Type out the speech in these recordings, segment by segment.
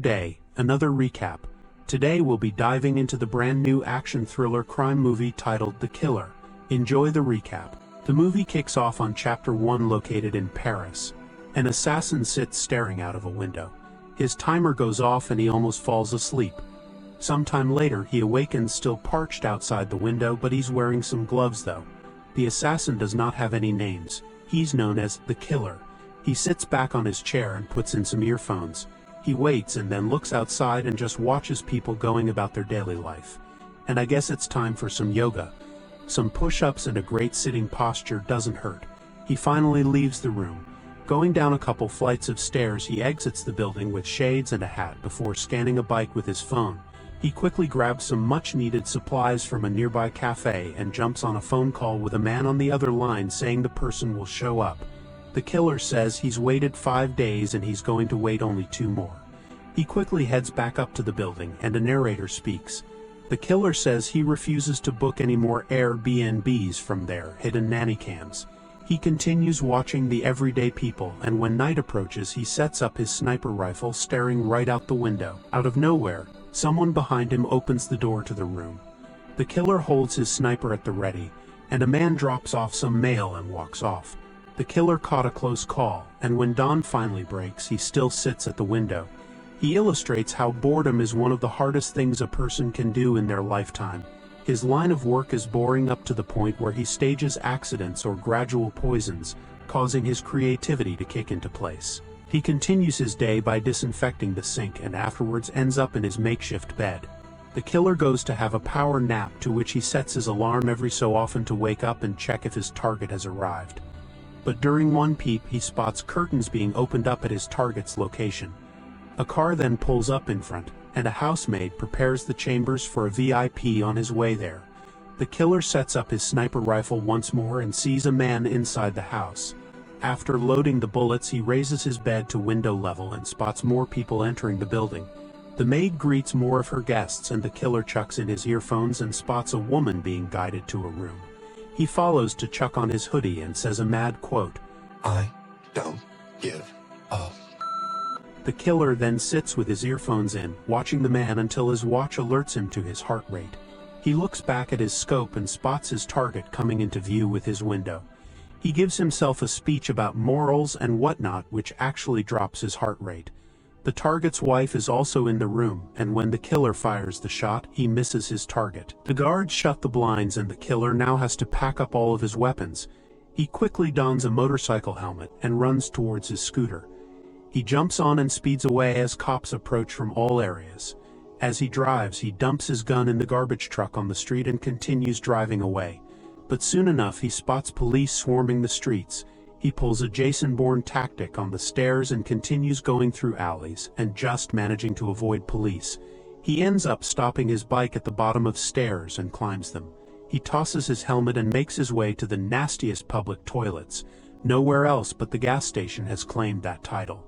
day, another recap. Today we'll be diving into the brand new action thriller crime movie titled The Killer. Enjoy the recap. The movie kicks off on Chapter 1 located in Paris. An assassin sits staring out of a window. His timer goes off and he almost falls asleep. Sometime later he awakens still parched outside the window, but he's wearing some gloves though. The assassin does not have any names. He's known as The Killer. He sits back on his chair and puts in some earphones. He waits and then looks outside and just watches people going about their daily life. And I guess it's time for some yoga. Some push-ups and a great sitting posture doesn't hurt. He finally leaves the room. Going down a couple flights of stairs, he exits the building with shades and a hat before scanning a bike with his phone. He quickly grabs some much-needed supplies from a nearby cafe and jumps on a phone call with a man on the other line saying the person will show up. The killer says he's waited 5 days and he's going to wait only 2 more. He quickly heads back up to the building and a narrator speaks. The killer says he refuses to book any more Airbnbs from their hidden nanny cams. He continues watching the everyday people, and when night approaches he sets up his sniper rifle staring right out the window. Out of nowhere, someone behind him opens the door to the room. The killer holds his sniper at the ready, and a man drops off some mail and walks off. The killer caught a close call, and when dawn finally breaks he still sits at the window. He illustrates how boredom is one of the hardest things a person can do in their lifetime. His line of work is boring up to the point where he stages accidents or gradual poisons, causing his creativity to kick into place. He continues his day by disinfecting the sink and afterwards ends up in his makeshift bed. The killer goes to have a power nap, to which he sets his alarm every so often to wake up and check if his target has arrived. But during one peep he spots curtains being opened up at his target's location. A car then pulls up in front, and a housemaid prepares the chambers for a VIP on his way there. The killer sets up his sniper rifle once more and sees a man inside the house. After loading the bullets he raises his bed to window level and spots more people entering the building. The maid greets more of her guests and the killer chucks in his earphones and spots a woman being guided to a room. He follows to chuck on his hoodie and says a mad quote, "I don't give up." The killer then sits with his earphones in, watching the man until his watch alerts him to his heart rate. He looks back at his scope and spots his target coming into view with his window. He gives himself a speech about morals and whatnot, which actually drops his heart rate. The target's wife is also in the room, and when the killer fires the shot, he misses his target. The guards shut the blinds and the killer now has to pack up all of his weapons. He quickly dons a motorcycle helmet and runs towards his scooter. He jumps on and speeds away as cops approach from all areas. As he drives, he dumps his gun in the garbage truck on the street and continues driving away. But soon enough he spots police swarming the streets. He pulls a Jason Bourne tactic on the stairs and continues going through alleys and just managing to avoid police. He ends up stopping his bike at the bottom of stairs and climbs them. He tosses his helmet and makes his way to the nastiest public toilets. Nowhere else but the gas station has claimed that title.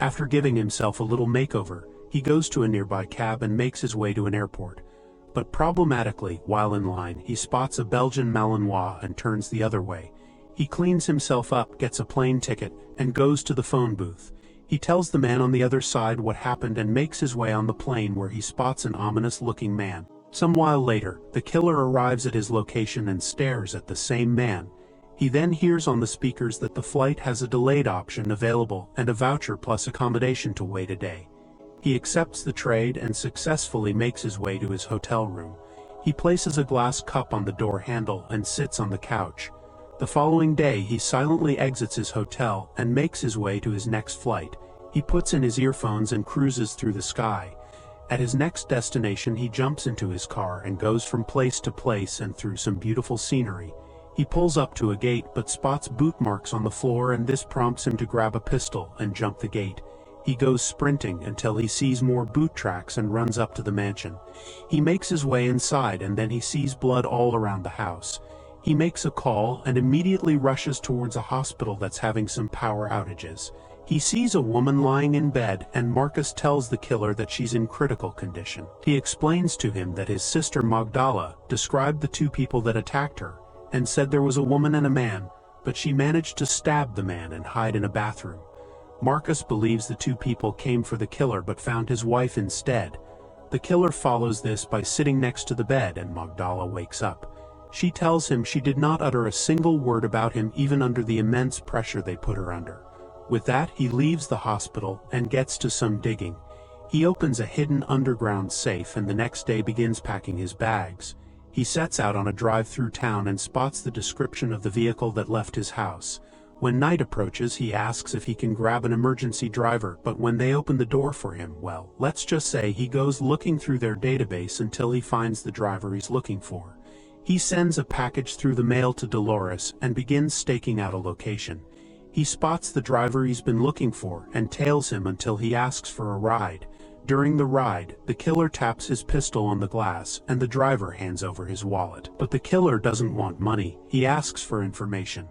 After giving himself a little makeover, he goes to a nearby cab and makes his way to an airport. But problematically, while in line, he spots a Belgian Malinois and turns the other way. He cleans himself up, gets a plane ticket, and goes to the phone booth. He tells the man on the other side what happened and makes his way on the plane, where he spots an ominous-looking man. Some while later, the killer arrives at his location and stares at the same man. He then hears on the speakers that the flight has a delayed option available and a voucher plus accommodation to wait a day. He accepts the trade and successfully makes his way to his hotel room. He places a glass cup on the door handle and sits on the couch. The following day he silently exits his hotel and makes his way to his next flight. He puts in his earphones and cruises through the sky. At his next destination he jumps into his car and goes from place to place and through some beautiful scenery. He pulls up to a gate but spots boot marks on the floor, and this prompts him to grab a pistol and jump the gate. He goes sprinting until he sees more boot tracks and runs up to the mansion. He makes his way inside and then he sees blood all around the house. He makes a call and immediately rushes towards a hospital that's having some power outages. He sees a woman lying in bed and Marcus tells the killer that she's in critical condition. He explains to him that his sister Magdala described the 2 people that attacked her and said there was a woman and a man, but she managed to stab the man and hide in a bathroom. Marcus believes the two people came for the killer but found his wife instead. The killer follows this by sitting next to the bed, and Magdala wakes up. She tells him she did not utter a single word about him even under the immense pressure they put her under. With that, he leaves the hospital and gets to some digging. He opens a hidden underground safe and the next day begins packing his bags. He sets out on a drive through town and spots the description of the vehicle that left his house. When night approaches, he asks if he can grab an emergency driver, but when they open the door for him, well, let's just say he goes looking through their database until he finds the driver he's looking for. He sends a package through the mail to Dolores and begins staking out a location. He spots the driver he's been looking for and tails him until he asks for a ride. During the ride, the killer taps his pistol on the glass and the driver hands over his wallet. But the killer doesn't want money, he asks for information.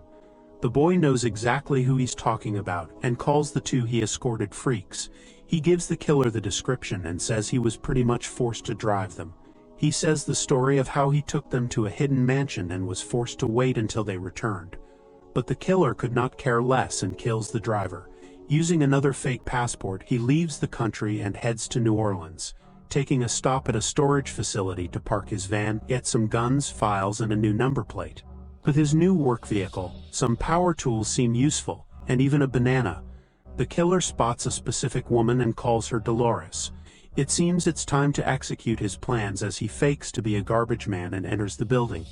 The boy knows exactly who he's talking about and calls the two he escorted freaks. He gives the killer the description and says he was pretty much forced to drive them. He says the story of how he took them to a hidden mansion and was forced to wait until they returned. But the killer could not care less and kills the driver. Using another fake passport, he leaves the country and heads to New Orleans, taking a stop at a storage facility to park his van, get some guns, files, and a new number plate. With his new work vehicle, some power tools seem useful, and even a banana. The killer spots a specific woman and calls her Dolores. It seems it's time to execute his plans as he fakes to be a garbage man and enters the building.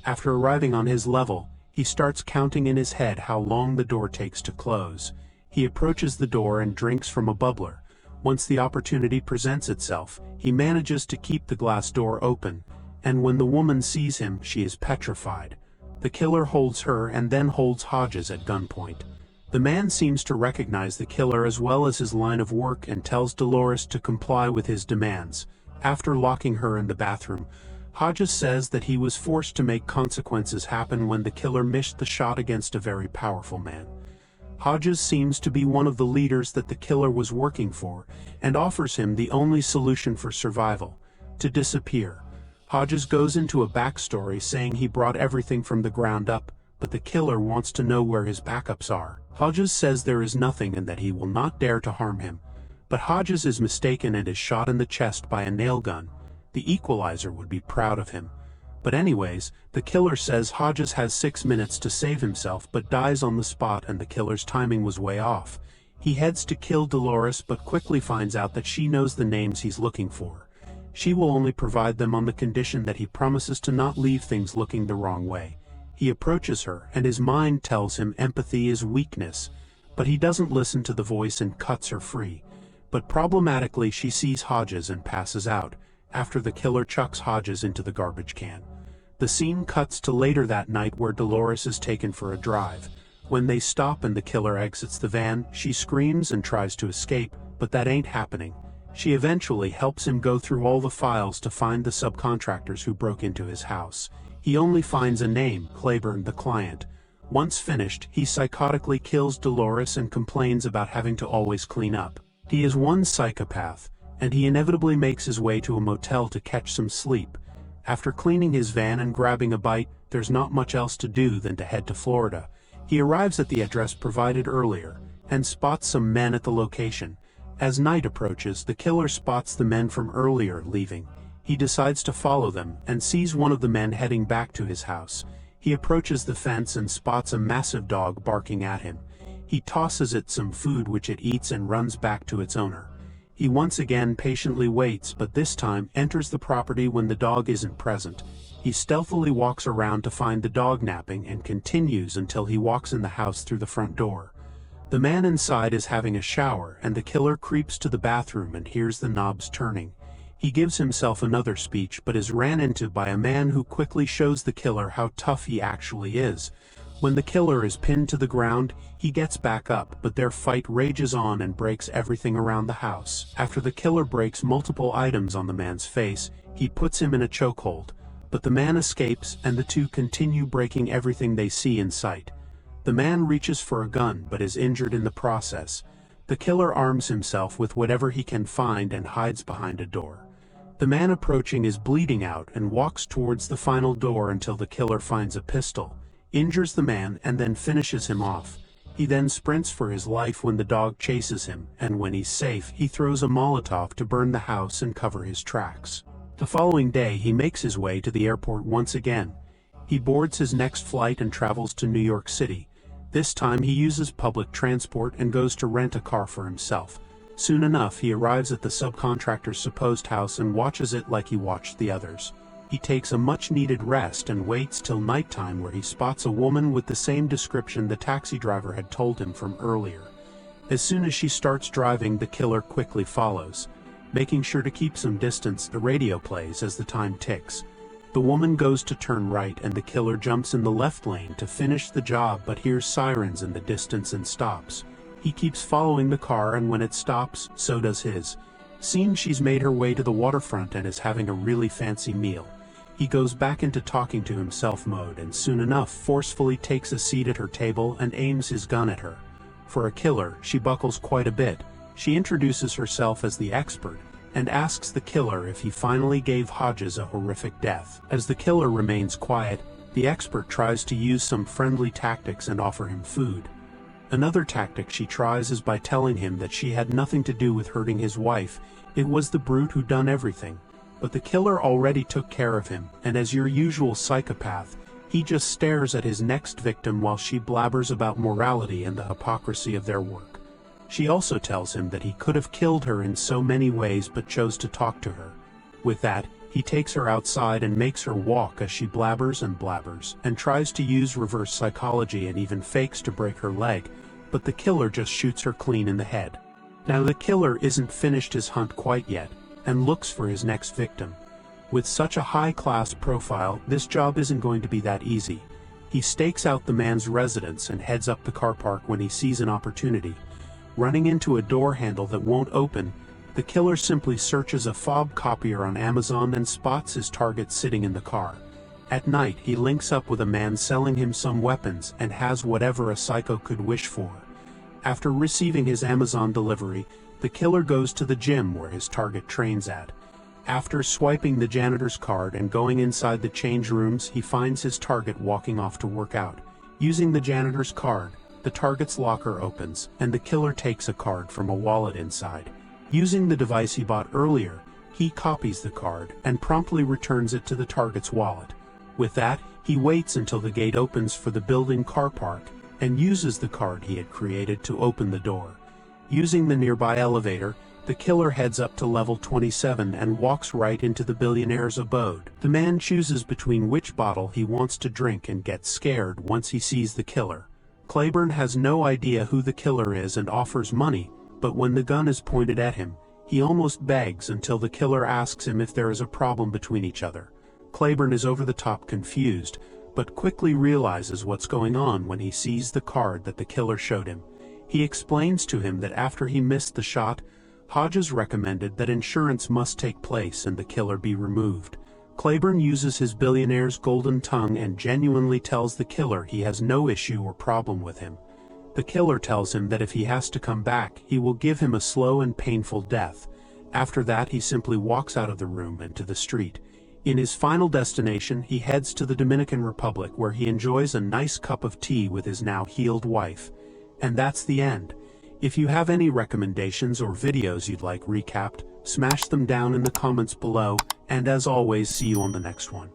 After arriving on his level, he starts counting in his head how long the door takes to close. He approaches the door and drinks from a bubbler. Once the opportunity presents itself, he manages to keep the glass door open, and when the woman sees him, she is petrified. The killer holds her and then holds Hodges at gunpoint. The man seems to recognize the killer as well as his line of work and tells Dolores to comply with his demands. After locking her in the bathroom, Hodges says that he was forced to make consequences happen when the killer missed the shot against a very powerful man. Hodges seems to be one of the leaders that the killer was working for and offers him the only solution for survival: to disappear. Hodges goes into a backstory saying he brought everything from the ground up, but the killer wants to know where his backups are. Hodges says there is nothing and that he will not dare to harm him. But Hodges is mistaken and is shot in the chest by a nail gun. The Equalizer would be proud of him. But anyways, the killer says Hodges has 6 minutes to save himself but dies on the spot, and the killer's timing was way off. He heads to kill Dolores but quickly finds out that she knows the names he's looking for. She will only provide them on the condition that he promises to not leave things looking the wrong way. He approaches her and his mind tells him empathy is weakness, but he doesn't listen to the voice and cuts her free. But problematically, she sees Hodges and passes out, after the killer chucks Hodges into the garbage can. The scene cuts to later that night where Dolores is taken for a drive. When they stop and the killer exits the van, she screams and tries to escape, but that ain't happening. She eventually helps him go through all the files to find the subcontractors who broke into his house. He only finds a name: Claiborne, the client. Once finished, he psychotically kills Dolores and complains about having to always clean up. He is one psychopath, and he inevitably makes his way to a motel to catch some sleep. After cleaning his van and grabbing a bite, there's not much else to do than to head to Florida. He arrives at the address provided earlier, and spots some men at the location. As night approaches, the killer spots the men from earlier leaving. He decides to follow them, and sees one of the men heading back to his house. He approaches the fence and spots a massive dog barking at him. He tosses it some food which it eats and runs back to its owner. He once again patiently waits, but this time enters the property when the dog isn't present. He stealthily walks around to find the dog napping and continues until he walks in the house through the front door. The man inside is having a shower, and the killer creeps to the bathroom and hears the knobs turning. He gives himself another speech but is ran into by a man who quickly shows the killer how tough he actually is. When the killer is pinned to the ground, he gets back up, but their fight rages on and breaks everything around the house. After the killer breaks multiple items on the man's face, he puts him in a chokehold. But the man escapes, and the two continue breaking everything they see in sight. The man reaches for a gun but is injured in the process. The killer arms himself with whatever he can find and hides behind a door. The man approaching is bleeding out and walks towards the final door until the killer finds a pistol, injures the man, and then finishes him off. He then sprints for his life when the dog chases him, and when he's safe, he throws a Molotov to burn the house and cover his tracks. The following day, he makes his way to the airport once again. He boards his next flight and travels to New York City. This time he uses public transport and goes to rent a car for himself. Soon enough, he arrives at the subcontractor's supposed house and watches it like he watched the others. He takes a much-needed rest and waits till nighttime, where he spots a woman with the same description the taxi driver had told him from earlier. As soon as she starts driving, the killer quickly follows. Making sure to keep some distance, the radio plays as the time ticks. The woman goes to turn right and the killer jumps in the left lane to finish the job, but hears sirens in the distance and stops. He keeps following the car, and when it stops, so does his. Seeing she's made her way to the waterfront and is having a really fancy meal, he goes back into talking to himself mode and soon enough forcefully takes a seat at her table and aims his gun at her. For a killer, she buckles quite a bit. She introduces herself as the expert and asks the killer if he finally gave Hodges a horrific death. As the killer remains quiet, the expert tries to use some friendly tactics and offer him food. Another tactic she tries is by telling him that she had nothing to do with hurting his wife. It was the brute who done everything. But the killer already took care of him, and as your usual psychopath, he just stares at his next victim while she blabbers about morality and the hypocrisy of their work. She also tells him that he could have killed her in so many ways but chose to talk to her. With that, he takes her outside and makes her walk as she blabbers and tries to use reverse psychology and even fakes to break her leg, but the killer just shoots her clean in the head. Now the killer isn't finished his hunt quite yet, and looks for his next victim. With such a high-class profile, this job isn't going to be that easy. He stakes out the man's residence and heads up the car park when he sees an opportunity. Running into a door handle that won't open, the killer simply searches a fob copier on Amazon and spots his target sitting in the car. At night, he links up with a man selling him some weapons and has whatever a psycho could wish for. After receiving his Amazon delivery, the killer goes to the gym where his target trains at. After swiping the janitor's card and going inside the change rooms, he finds his target walking off to work out. Using the janitor's card, the target's locker opens, and the killer takes a card from a wallet inside. Using the device he bought earlier, he copies the card and promptly returns it to the target's wallet. With that, he waits until the gate opens for the building car park and uses the card he had created to open the door. Using the nearby elevator, the killer heads up to level 27 and walks right into the billionaire's abode. The man chooses between which bottle he wants to drink and gets scared once he sees the killer. Claiborne has no idea who the killer is and offers money, but when the gun is pointed at him, he almost begs until the killer asks him if there is a problem between each other. Claiborne is over the top confused, but quickly realizes what's going on when he sees the card that the killer showed him. He explains to him that after he missed the shot, Hodges recommended that insurance must take place and the killer be removed. Claiborne uses his billionaire's golden tongue and genuinely tells the killer he has no issue or problem with him. The killer tells him that if he has to come back, he will give him a slow and painful death. After that, he simply walks out of the room and to the street. In his final destination, he heads to the Dominican Republic, where he enjoys a nice cup of tea with his now healed wife. And that's the end. If you have any recommendations or videos you'd like recapped, smash them down in the comments below, and as always, see you on the next one.